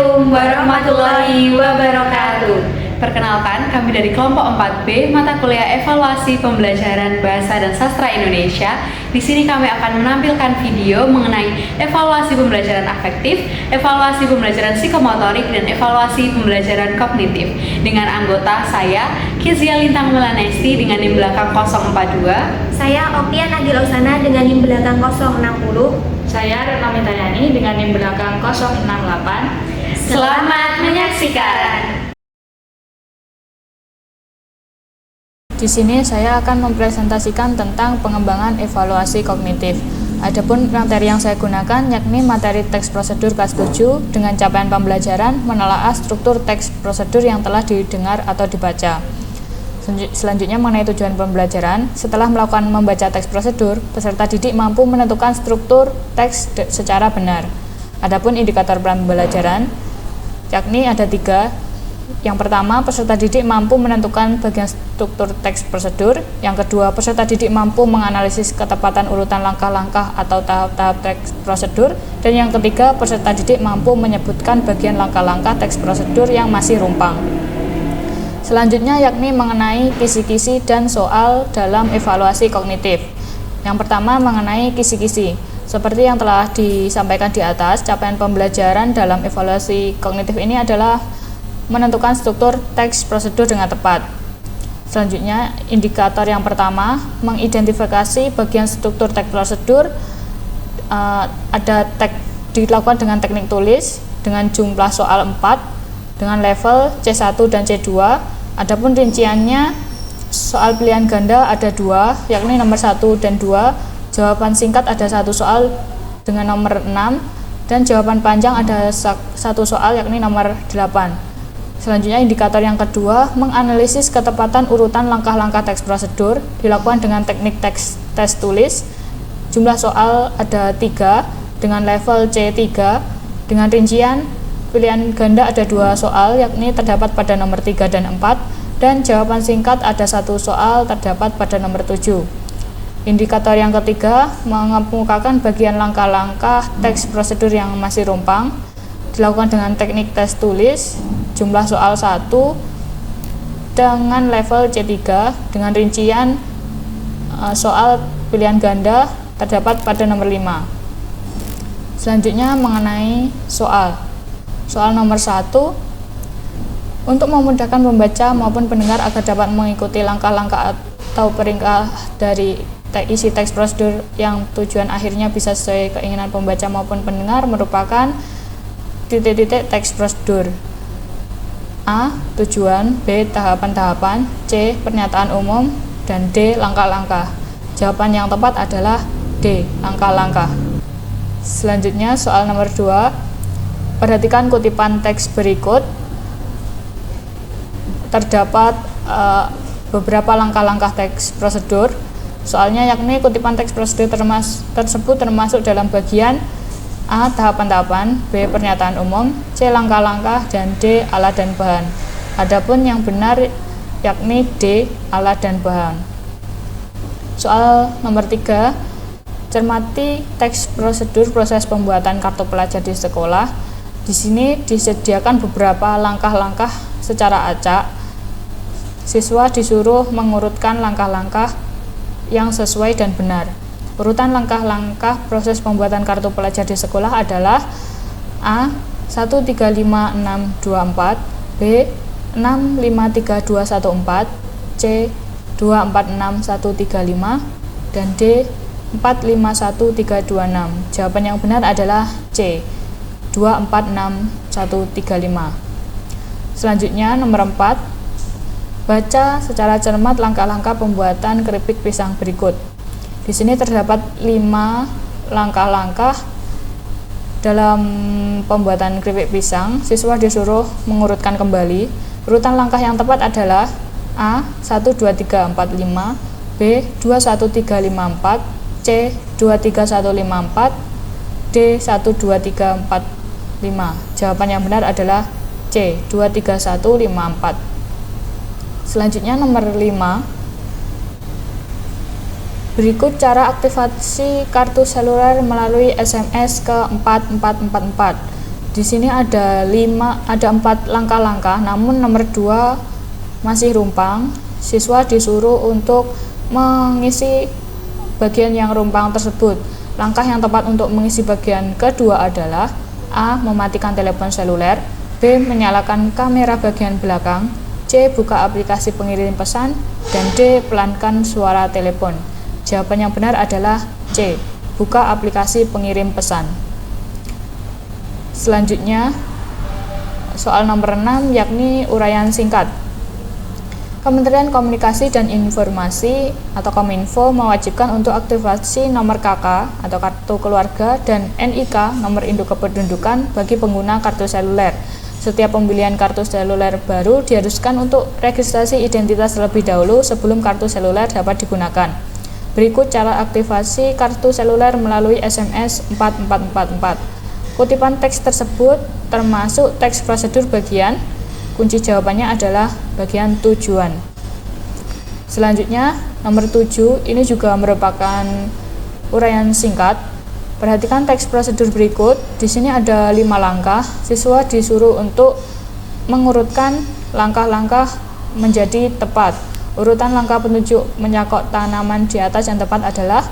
Assalamualaikum warahmatullahi wabarakatuh. Perkenalkan, kami dari kelompok 4B mata kuliah Evaluasi Pembelajaran Bahasa dan Sastra Indonesia. Di sini kami akan menampilkan video mengenai evaluasi pembelajaran afektif, evaluasi pembelajaran psikomotorik, dan evaluasi pembelajaran kognitif. Dengan anggota saya, Kezia Lintang Melanesti dengan NIM belakang 042. Saya Opian Agilausana dengan NIM belakang 060. Saya Retno Mintayani dengan NIM belakang 068. Selamat menyaksikan. Di sini saya akan mempresentasikan tentang pengembangan evaluasi kognitif. Adapun materi yang saya gunakan yakni materi teks prosedur kelas 7 dengan capaian pembelajaran menelaah struktur teks prosedur yang telah didengar atau dibaca. Selanjutnya mengenai tujuan pembelajaran, setelah melakukan membaca teks prosedur, peserta didik mampu menentukan struktur teks secara benar. Adapun indikator pembelajaran yakni ada 3. Yang pertama, peserta didik mampu menentukan bagian struktur teks prosedur. Yang kedua, peserta didik mampu menganalisis ketepatan urutan langkah-langkah atau tahap-tahap teks prosedur. Dan yang ketiga, peserta didik mampu menyebutkan bagian langkah-langkah teks prosedur yang masih rumpang. Selanjutnya yakni mengenai kisi-kisi dan soal dalam evaluasi kognitif. Yang pertama mengenai kisi-kisi. Seperti yang telah disampaikan di atas, capaian pembelajaran dalam evaluasi kognitif ini adalah menentukan struktur teks prosedur dengan tepat. Selanjutnya, indikator yang pertama, mengidentifikasi bagian struktur teks prosedur. Dilakukan dengan teknik tulis, dengan jumlah soal 4, dengan level C1 dan C2. Adapun rinciannya, soal pilihan ganda ada 2, yakni nomor 1 dan 2. Jawaban singkat ada 1 soal dengan nomor 6, dan jawaban panjang ada 1 soal yakni nomor 8. Selanjutnya, indikator yang kedua, menganalisis ketepatan urutan langkah-langkah teks prosedur, dilakukan dengan teknik tes tulis. Jumlah soal ada 3, dengan level C3, dengan rincian pilihan ganda ada 2 soal, yakni terdapat pada nomor 3 dan 4, dan jawaban singkat ada 1 soal terdapat pada nomor 7. Indikator yang ketiga, mengemukakan bagian langkah-langkah teks prosedur yang masih rumpang, dilakukan dengan teknik tes tulis. Jumlah soal 1 dengan level C3 dengan rincian soal pilihan ganda terdapat pada nomor 5. Selanjutnya mengenai soal nomor 1, untuk memudahkan pembaca maupun pendengar agar dapat mengikuti langkah-langkah atau peringkat dari isi teks prosedur yang tujuan akhirnya bisa sesuai keinginan pembaca maupun pendengar, merupakan titik-titik teks prosedur. A. Tujuan, B. Tahapan-tahapan, C. Pernyataan umum, dan D. Langkah-langkah. Jawaban yang tepat adalah D. Langkah-langkah. Selanjutnya soal nomor 2. Perhatikan kutipan teks berikut. Terdapat beberapa langkah-langkah teks prosedur. Soalnya yakni kutipan teks prosedur tersebut termasuk dalam bagian A. Tahapan-tahapan, B. Pernyataan umum, C. Langkah-langkah, dan D. Alat dan bahan. Adapun yang benar yakni D. Alat dan bahan. Soal nomor 3, cermati teks prosedur proses pembuatan kartu pelajar di sekolah. Di sini disediakan beberapa langkah-langkah secara acak. Siswa disuruh mengurutkan langkah-langkah yang sesuai dan benar. Urutan langkah-langkah proses pembuatan kartu pelajar di sekolah adalah A. 135624, B. 653214, C. 246135, dan D. 451326. Jawaban yang benar adalah C. 246135. Selanjutnya nomor 4, baca secara cermat langkah-langkah pembuatan keripik pisang berikut. Di sini terdapat 5 langkah-langkah dalam pembuatan keripik pisang. Siswa disuruh mengurutkan kembali. Urutan langkah yang tepat adalah A. 12345, B. 21354, C. 23154, D. 12345. Jawaban yang benar adalah C. 23154. Selanjutnya nomor 5, Berikut cara aktivasi kartu seluler melalui SMS ke 4444. Di sini ada 4 langkah-langkah, namun nomor 2 masih rumpang. Siswa disuruh untuk mengisi bagian yang rumpang tersebut. Langkah yang tepat untuk mengisi bagian kedua adalah A. Mematikan telepon seluler, B. Menyalakan kamera bagian belakang, C. Buka aplikasi pengirim pesan, dan D. Pelankan suara telepon. Jawaban yang benar adalah C. Buka aplikasi pengirim pesan. Selanjutnya, soal nomor 6 yakni uraian singkat. Kementerian Komunikasi dan Informasi atau Kominfo mewajibkan untuk aktivasi nomor KK atau kartu keluarga dan NIK nomor induk kependudukan bagi pengguna kartu seluler. Setiap pembelian kartu seluler baru diharuskan untuk registrasi identitas terlebih dahulu sebelum kartu seluler dapat digunakan. Berikut cara aktivasi kartu seluler melalui SMS 4444. Kutipan teks tersebut termasuk teks prosedur bagian. Kunci jawabannya adalah bagian tujuan. Selanjutnya, nomor 7 ini juga merupakan uraian singkat. Perhatikan teks prosedur berikut. Di sini ada 5 langkah. Siswa disuruh untuk mengurutkan langkah-langkah menjadi tepat. Urutan langkah petunjuk menyangkut tanaman di atas yang tepat adalah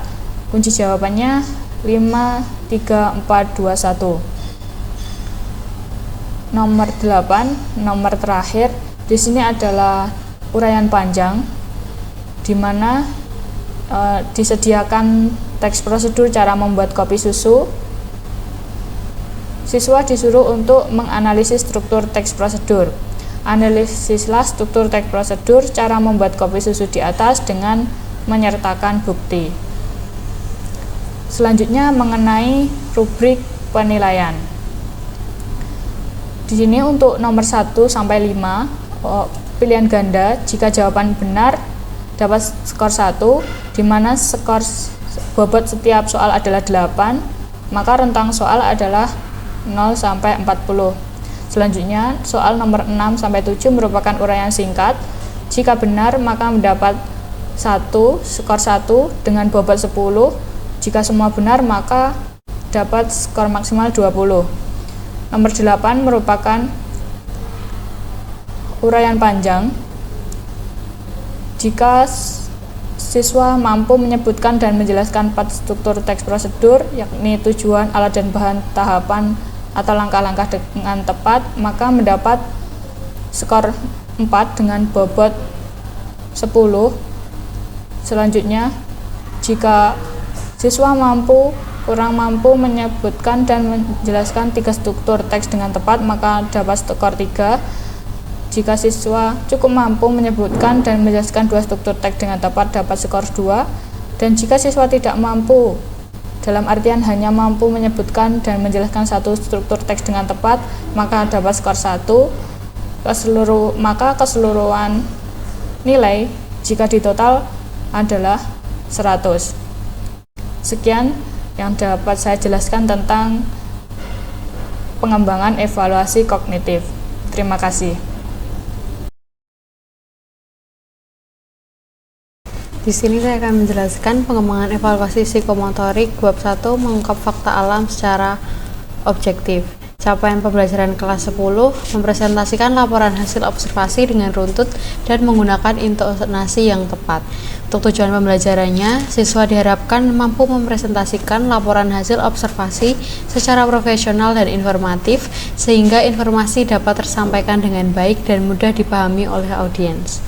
kunci jawabannya 5, 3, 4, 2, 1. Nomor 8, nomor terakhir, di sini adalah uraian panjang di mana disediakan teks prosedur cara membuat kopi susu. Siswa disuruh untuk menganalisis struktur teks prosedur. Analisislah struktur teks prosedur cara membuat kopi susu di atas dengan menyertakan bukti. Selanjutnya mengenai rubrik penilaian. Di sini untuk nomor 1 sampai 5 pilihan ganda, jika jawaban benar dapat skor 1, di mana skor bobot setiap soal adalah 8, maka rentang soal adalah 0 sampai 40. Selanjutnya, soal nomor 6 sampai 7 merupakan uraian singkat. Jika benar, maka mendapat 1, skor 1 dengan bobot 10. Jika semua benar, maka dapat skor maksimal 20. Nomor 8 merupakan uraian panjang. Jika siswa mampu menyebutkan dan menjelaskan 4 struktur teks prosedur, yakni tujuan, alat dan bahan, tahapan, atau langkah-langkah dengan tepat, maka mendapat skor 4 dengan bobot 10. Selanjutnya, jika siswa kurang mampu menyebutkan dan menjelaskan 3 struktur teks dengan tepat, maka dapat skor 3. Jika siswa cukup mampu menyebutkan dan menjelaskan 2 struktur teks dengan tepat, dapat skor 2. Dan jika siswa tidak mampu, dalam artian hanya mampu menyebutkan dan menjelaskan 1 struktur teks dengan tepat, maka dapat skor 1. Maka keseluruhan nilai jika ditotal adalah 100. Sekian yang dapat saya jelaskan tentang pengembangan evaluasi kognitif. Terima kasih. Di sini saya akan menjelaskan pengembangan evaluasi psikomotorik bab 1 mengungkap fakta alam secara objektif. Capaian pembelajaran kelas 10 mempresentasikan laporan hasil observasi dengan runtut dan menggunakan intonasi yang tepat. Untuk tujuan pembelajarannya, siswa diharapkan mampu mempresentasikan laporan hasil observasi secara profesional dan informatif sehingga informasi dapat tersampaikan dengan baik dan mudah dipahami oleh audiens.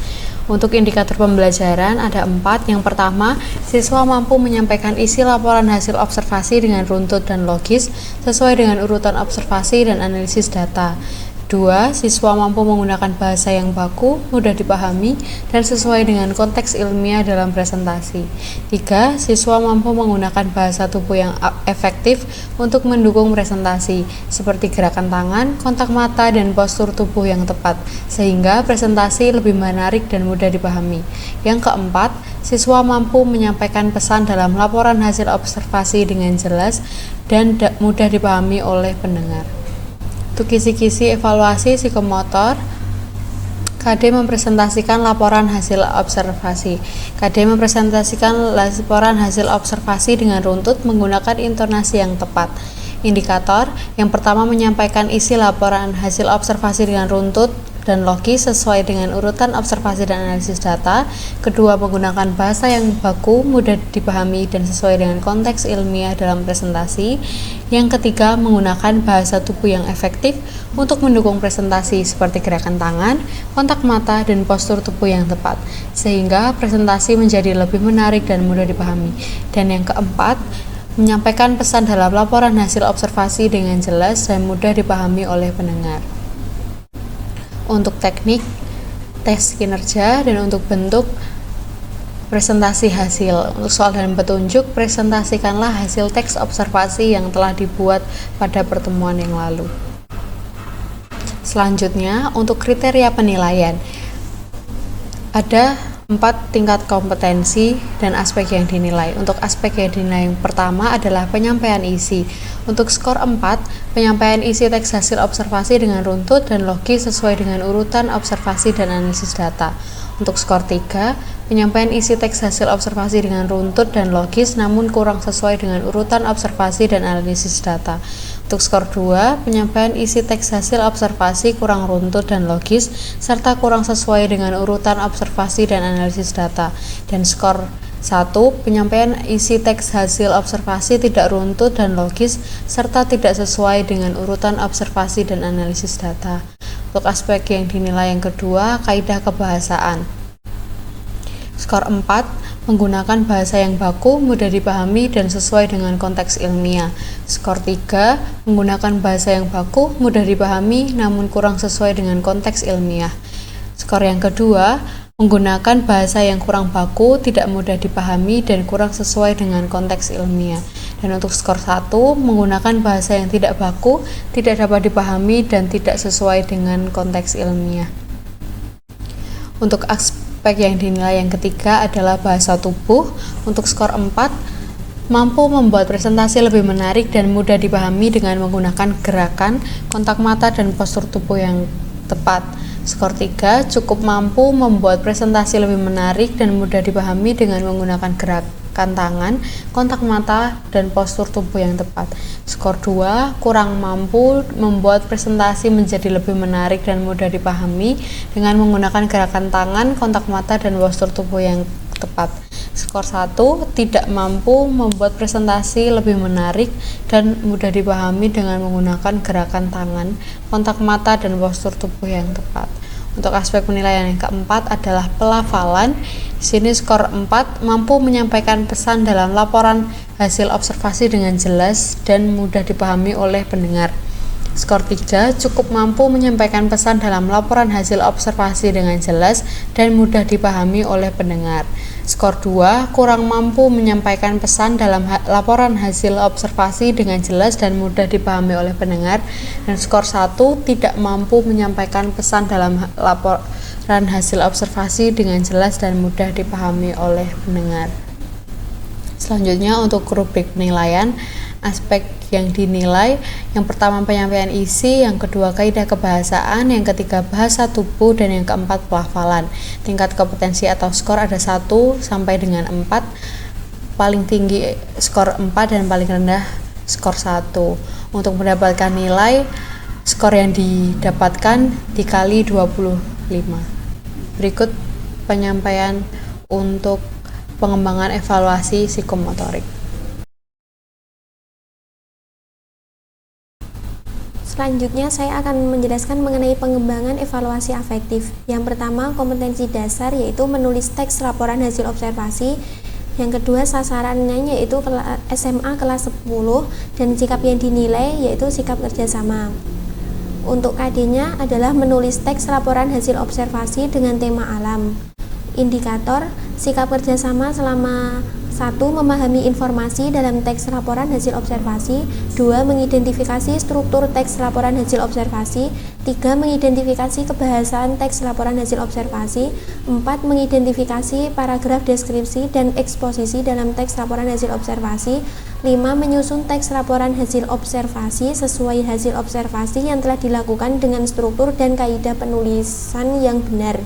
Untuk indikator pembelajaran ada 4. Yang pertama, siswa mampu menyampaikan isi laporan hasil observasi dengan runtut dan logis sesuai dengan urutan observasi dan analisis data. 2. Siswa mampu menggunakan bahasa yang baku, mudah dipahami, dan sesuai dengan konteks ilmiah dalam presentasi. 3. Siswa mampu menggunakan bahasa tubuh yang efektif untuk mendukung presentasi, seperti gerakan tangan, kontak mata, dan postur tubuh yang tepat, sehingga presentasi lebih menarik dan mudah dipahami. Yang keempat, siswa mampu menyampaikan pesan dalam laporan hasil observasi dengan jelas dan mudah dipahami oleh pendengar. Untuk kisi-kisi evaluasi psikomotor, KD mempresentasikan laporan hasil observasi. KD mempresentasikan laporan hasil observasi dengan runtut menggunakan intonasi yang tepat. Indikator yang pertama menyampaikan isi laporan hasil observasi dengan runtut dan logis sesuai dengan urutan observasi dan analisis data. Kedua, menggunakan bahasa yang baku, mudah dipahami dan sesuai dengan konteks ilmiah dalam presentasi. Yang ketiga, menggunakan bahasa tubuh yang efektif untuk mendukung presentasi seperti gerakan tangan, kontak mata, dan postur tubuh yang tepat, sehingga presentasi menjadi lebih menarik dan mudah dipahami. Dan yang keempat, menyampaikan pesan dalam laporan hasil observasi dengan jelas dan mudah dipahami oleh pendengar. Untuk teknik tes kinerja dan untuk bentuk presentasi hasil. Untuk soal dan petunjuk, presentasikanlah hasil teks observasi yang telah dibuat pada pertemuan yang lalu. Selanjutnya, untuk kriteria penilaian. Ada 4 tingkat kompetensi dan aspek yang dinilai. Untuk aspek yang dinilai yang pertama adalah penyampaian isi. Untuk skor 4, penyampaian isi teks hasil observasi dengan runtut dan logis sesuai dengan urutan observasi dan analisis data. Untuk skor 3, penyampaian isi teks hasil observasi dengan runtut dan logis namun kurang sesuai dengan urutan observasi dan analisis data. Untuk skor 2, penyampaian isi teks hasil observasi kurang runtut dan logis serta kurang sesuai dengan urutan observasi dan analisis data. Dan skor 1, penyampaian isi teks hasil observasi tidak runtut dan logis serta tidak sesuai dengan urutan observasi dan analisis data. Untuk aspek yang dinilai yang kedua, kaidah kebahasaan. Skor 4, menggunakan bahasa yang baku, mudah dipahami, dan sesuai dengan konteks ilmiah. Skor 3, menggunakan bahasa yang baku, mudah dipahami, namun kurang sesuai dengan konteks ilmiah. Skor yang kedua, menggunakan bahasa yang kurang baku, tidak mudah dipahami, dan kurang sesuai dengan konteks ilmiah. Dan untuk skor 1, menggunakan bahasa yang tidak baku, tidak dapat dipahami, dan tidak sesuai dengan konteks ilmiah. Untuk aspek yang dinilai yang ketiga adalah bahasa tubuh. Untuk skor 4, mampu membuat presentasi lebih menarik dan mudah dipahami dengan menggunakan gerakan, kontak mata, dan postur tubuh yang tepat. Skor 3, cukup mampu membuat presentasi lebih menarik dan mudah dipahami dengan menggunakan gerakan tangan, kontak mata, dan postur tubuh yang tepat. Skor 2, kurang mampu membuat presentasi menjadi lebih menarik dan mudah dipahami dengan menggunakan gerakan tangan, kontak mata, dan postur tubuh yang tepat. Skor 1, tidak mampu membuat presentasi lebih menarik dan mudah dipahami dengan menggunakan gerakan tangan, kontak mata, dan postur tubuh yang tepat. Untuk aspek penilaian yang keempat adalah pelafalan. Di sini skor 4, mampu menyampaikan pesan dalam laporan hasil observasi dengan jelas dan mudah dipahami oleh pendengar. Skor 3, cukup mampu menyampaikan pesan dalam laporan hasil observasi dengan jelas dan mudah dipahami oleh pendengar. Skor 2, kurang mampu menyampaikan pesan dalam laporan hasil observasi dengan jelas dan mudah dipahami oleh pendengar. Dan skor 1, tidak mampu menyampaikan pesan dalam laporan hasil observasi dengan jelas dan mudah dipahami oleh pendengar. Selanjutnya untuk rubrik penilaian, aspek yang dinilai, yang pertama penyampaian isi, yang kedua kaidah kebahasaan, yang ketiga bahasa tubuh, dan yang keempat pelafalan. Tingkat kompetensi atau skor ada 1 sampai dengan 4, paling tinggi skor 4 dan paling rendah skor 1. Untuk mendapatkan nilai, skor yang didapatkan dikali 25. Berikut penyampaian untuk pengembangan evaluasi psikomotorik. Selanjutnya saya akan menjelaskan mengenai pengembangan evaluasi afektif. Yang pertama, kompetensi dasar yaitu menulis teks laporan hasil observasi. Yang kedua, sasarannya yaitu SMA kelas 10 dan sikap yang dinilai yaitu sikap kerjasama. Untuk KD-nya adalah menulis teks laporan hasil observasi dengan tema alam. Indikator, sikap kerjasama selama 1. Memahami informasi dalam teks laporan hasil observasi. 2. Mengidentifikasi struktur teks laporan hasil observasi. 3. Mengidentifikasi kebahasaan teks laporan hasil observasi. 4. Mengidentifikasi paragraf deskripsi dan eksposisi dalam teks laporan hasil observasi. 5. Menyusun teks laporan hasil observasi sesuai hasil observasi yang telah dilakukan dengan struktur dan kaidah penulisan yang benar.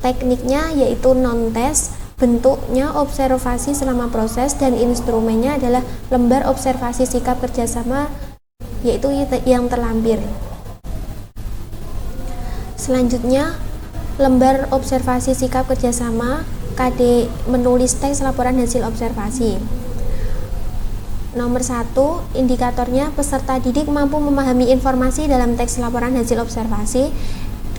Tekniknya yaitu non-tes, Bentuknya observasi selama proses dan instrumennya adalah lembar observasi sikap kerjasama, yaitu yang terlampir. Selanjutnya, lembar observasi sikap kerjasama, KD menulis teks laporan hasil observasi. Nomor 1, indikatornya peserta didik mampu memahami informasi dalam teks laporan hasil observasi.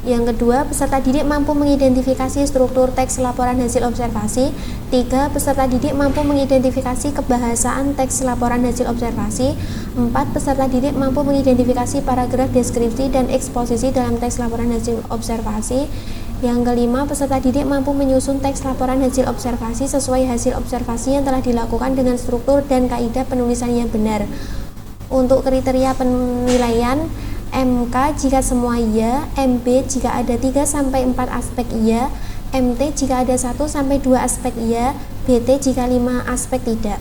Yang kedua, peserta didik mampu mengidentifikasi struktur teks laporan hasil observasi. 3, peserta didik mampu mengidentifikasi kebahasaan teks laporan hasil observasi. 4, peserta didik mampu mengidentifikasi paragraf deskripsi dan eksposisi dalam teks laporan hasil observasi. Yang kelima, peserta didik mampu menyusun teks laporan hasil observasi sesuai hasil observasi yang telah dilakukan dengan struktur dan kaidah penulisan yang benar. Untuk kriteria penilaian, MK jika semua iya, MB jika ada 3-4 aspek iya, MT jika ada 1-2 aspek iya, BT jika 5 aspek tidak.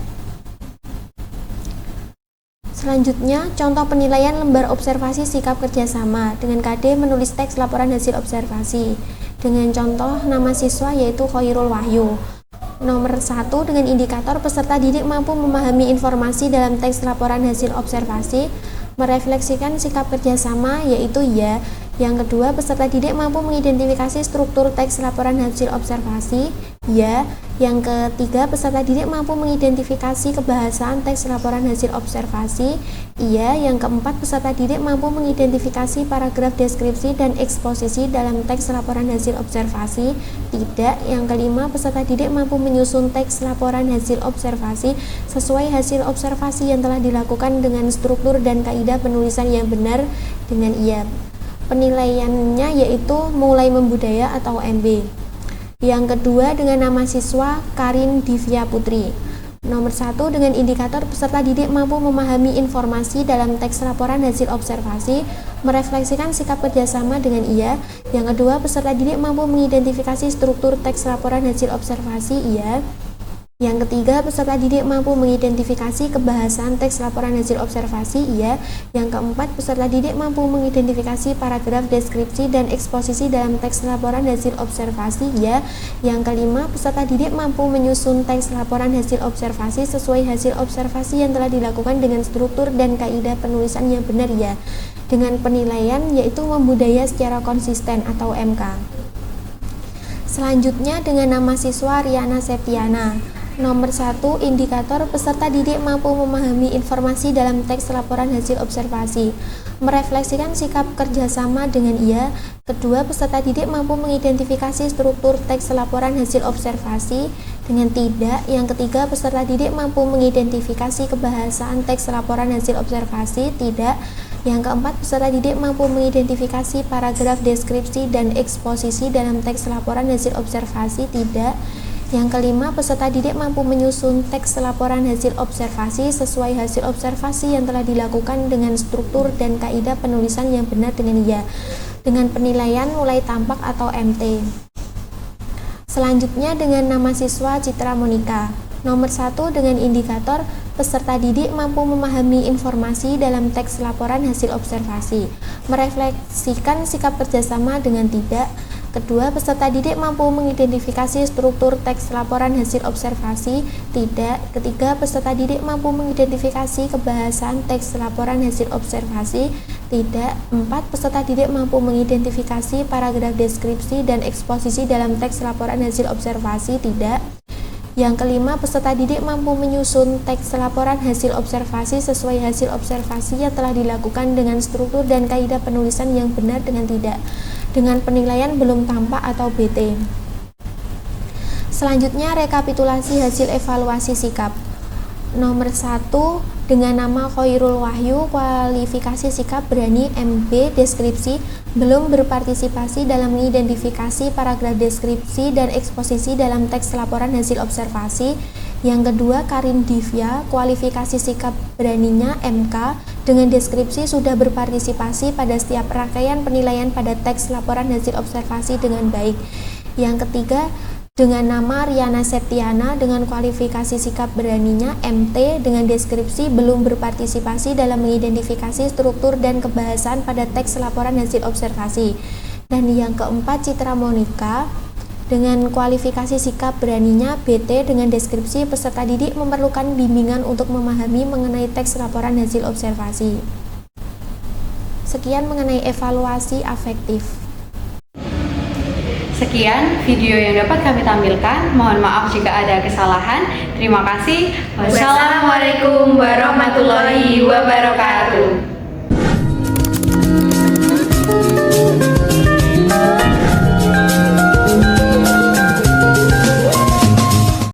Selanjutnya, contoh penilaian lembar observasi sikap kerjasama dengan KD menulis teks laporan hasil observasi dengan contoh nama siswa yaitu Khairul Wahyu. Nomor 1, dengan indikator peserta didik mampu memahami informasi dalam teks laporan hasil observasi, merefleksikan sikap kerjasama yaitu ya. Yang kedua, peserta didik mampu mengidentifikasi struktur teks laporan hasil observasi ya. Yang ketiga, peserta didik mampu mengidentifikasi kebahasaan teks laporan hasil observasi iya. Yang keempat, peserta didik mampu mengidentifikasi paragraf deskripsi dan eksposisi dalam teks laporan hasil observasi tidak. Yang kelima, peserta didik mampu menyusun teks laporan hasil observasi sesuai hasil observasi yang telah dilakukan dengan struktur dan kaidah penulisan yang benar dengan iya. Penilaiannya yaitu mulai membudaya atau MB. Yang kedua, dengan nama siswa Karin Divya Putri. Nomor 1, dengan indikator peserta didik mampu memahami informasi dalam teks laporan hasil observasi, merefleksikan sikap kerjasama dengan iya. Yang kedua, peserta didik mampu mengidentifikasi struktur teks laporan hasil observasi iya. Yang ketiga, peserta didik mampu mengidentifikasi kebahasaan teks laporan hasil observasi iya. Yang keempat, peserta didik mampu mengidentifikasi paragraf deskripsi dan eksposisi dalam teks laporan hasil observasi iya. Yang kelima, peserta didik mampu menyusun teks laporan hasil observasi sesuai hasil observasi yang telah dilakukan dengan struktur dan kaidah penulisan yang benar ya. Dengan penilaian yaitu membudaya secara konsisten atau MK. Selanjutnya, dengan nama siswa Riana Septiana. Nomor 1, indikator peserta didik mampu memahami informasi dalam teks laporan hasil observasi, merefleksikan sikap kerjasama dengan iya. Kedua, peserta didik mampu mengidentifikasi struktur teks laporan hasil observasi dengan tidak. Yang ketiga, peserta didik mampu mengidentifikasi kebahasaan teks laporan hasil observasi tidak. Yang keempat, peserta didik mampu mengidentifikasi paragraf deskripsi dan eksposisi dalam teks laporan hasil observasi tidak. Yang kelima, peserta didik mampu menyusun teks laporan hasil observasi sesuai hasil observasi yang telah dilakukan dengan struktur dan kaidah penulisan yang benar dengan iya. Dengan penilaian mulai tampak atau MT. Selanjutnya, dengan nama siswa Citra Monika. Nomor 1, dengan indikator peserta didik mampu memahami informasi dalam teks laporan hasil observasi, merefleksikan sikap kerjasama dengan tidak. Kedua, peserta didik mampu mengidentifikasi struktur teks laporan hasil observasi tidak. Ketiga, peserta didik mampu mengidentifikasi kebahasaan teks laporan hasil observasi tidak. 4, peserta didik mampu mengidentifikasi paragraf deskripsi dan eksposisi dalam teks laporan hasil observasi tidak. Yang kelima, peserta didik mampu menyusun teks laporan hasil observasi sesuai hasil observasi yang telah dilakukan dengan struktur dan kaidah penulisan yang benar dengan tidak. Dengan penilaian belum tampak atau BT. Selanjutnya, rekapitulasi hasil evaluasi sikap. Nomor 1, dengan nama Khairul Wahyu, kualifikasi sikap berani MB deskripsi, belum berpartisipasi dalam mengidentifikasi paragraf deskripsi dan eksposisi dalam teks laporan hasil observasi. Yang kedua, Karin Divya, kualifikasi sikap beraninya MK, dengan deskripsi sudah berpartisipasi pada setiap rangkaian penilaian pada teks laporan hasil observasi dengan baik. Yang ketiga, dengan nama Riana Septiana, dengan kualifikasi sikap beraninya MT, dengan deskripsi belum berpartisipasi dalam mengidentifikasi struktur dan kebahasaan pada teks laporan hasil observasi. Dan yang keempat, Citra Monika, Dengan kualifikasi sikap beraninya, BT dengan deskripsi peserta didik memerlukan bimbingan untuk memahami mengenai teks laporan hasil observasi. Sekian mengenai evaluasi afektif. Sekian video yang dapat kami tampilkan. Mohon maaf jika ada kesalahan. Terima kasih. Wassalamualaikum warahmatullahi wabarakatuh.